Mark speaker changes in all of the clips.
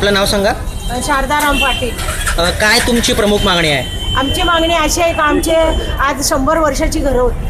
Speaker 1: आपलं नाव सांगा.
Speaker 2: शारदाराम पाटील.
Speaker 1: काय तुमची प्रमुख मागणी आहे?
Speaker 2: आमची मागणी अशी आहे का आमचे आज 100 वर्षाची घरं होती,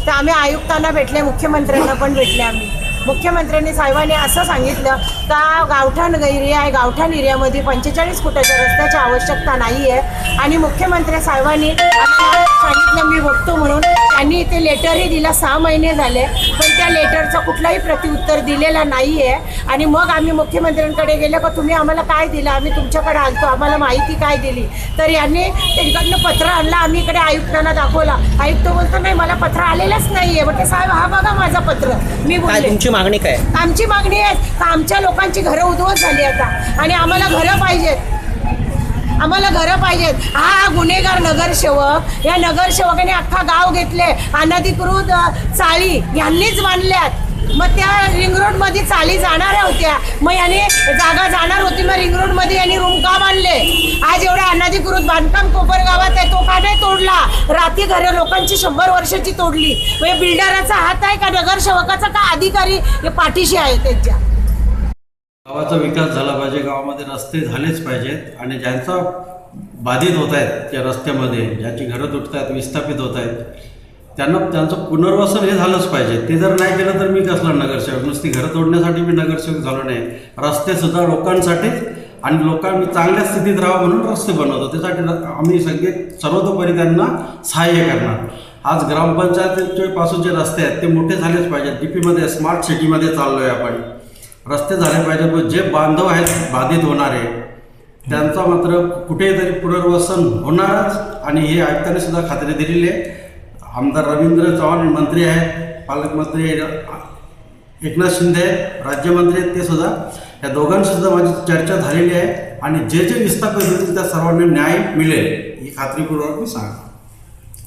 Speaker 2: तर आम्ही आयुक्तांना भेटले, मुख्यमंत्र्यांना पण भेटले. आम्ही मुख्यमंत्र्यांनी साहेबांनी असं सांगितलं का गावठाण एरिया आहे, गावठाण एरियामध्ये 45 फुटाच्या रस्त्याची आवश्यकता नाही आहे. आणि मुख्यमंत्री साहेबांनी आम्हाला सांगितलं मी बघतो म्हणून. त्यांनी ते लेटरही दिला, 6 महिने झाले, पण त्या लेटरचं कुठलाही प्रतिउत्तर दिलेला नाही आहे. आणि मग आम्ही मुख्यमंत्र्यांकडे गेलो का तुम्ही आम्हाला काय दिलं, आम्ही तुमच्याकडे आलतो, आम्हाला माहिती काय दिली. तर यांनी त्यांच्याकडनं पत्र आणलं, आम्ही इकडे आयुक्तांना दाखवला. आयुक्त बोलतो नाही मला पत्र आलेलंच नाही आहे. म्हटलं साहेब हा बघा माझं पत्र. मी बोलले
Speaker 1: तुमची मागणी काय?
Speaker 2: आमची मागणी आहे का आमच्या लोकांची घरं उद्ध्वस्त झाली आता आणि आम्हाला घरं पाहिजेत, आम्हाला घरं पाहिजेत. हा गुन्हेगार नगरसेवक, या नगरसेवकाने अख्खा गाव घेतले, अनधिकृत चाळी यांनीच बांधल्यात. मग त्या रिंग रोडमध्ये चाली जाणाऱ्या होत्या, मग याने जागा जाणार होती, मग रिंग रोडमध्ये यांनी रूम का बांधले? आज एवढा अनधिकृत बांधकाम कोपर गावात आहे, तो का नाही तोडला? रात्री घरं लोकांची 100 वर्षाची तोडली. म्हणजे बिल्डराचा हात आहे का नगरसेवकाचा का अधिकारी हे पाठीशी आहे त्यांच्या?
Speaker 3: गावाचा विकास झाला पाहिजे, गावामध्ये रस्ते झालेच पाहिजेत आणि ज्यांचा बाधित होत आहेत त्या रस्त्यामध्ये, ज्यांची घरं तुटत आहेत, विस्थापित होत आहेत, त्यांचं पुनर्वसन हे झालंच पाहिजे. ते जर नाही केलं तर मी कसला नगरसेवक? नुसती घरं तोडण्यासाठी मी नगरसेवक झालो नाही. रस्तेसुद्धा लोकांसाठीच आणि लोकांनी चांगल्या स्थितीत राहावं म्हणून रस्ते बनवतो. त्यासाठी आम्ही सगळे सर्वतोपरी त्यांना सहाय्य करणार. आज ग्रामपंचायतीचे पासून जे रस्ते आहेत ते मोठे झालेच पाहिजेत. DP स्मार्ट सिटीमध्ये चाललो आहे आपण. रस्ते झाले पाहिजे, पण जे बांधव आहेत बाधित होणारे त्यांचा मात्र कुठेतरी पुनर्वसन होणारच. आणि हे आयुक्तांनी सुद्धा खात्री दिलेली आहे. आमदार रवींद्र चव्हाण मंत्री आहेत, पालकमंत्री एकनाथ शिंदे आहेत, राज्यमंत्री आहेत, ते सुद्धा या दोघांशी सुद्धा माझी चर्चा झालेली आहे. आणि जे जे विस्थापित होतील त्या सर्वांना न्याय मिळेल ही खात्रीपूर्वक मी सांगतो.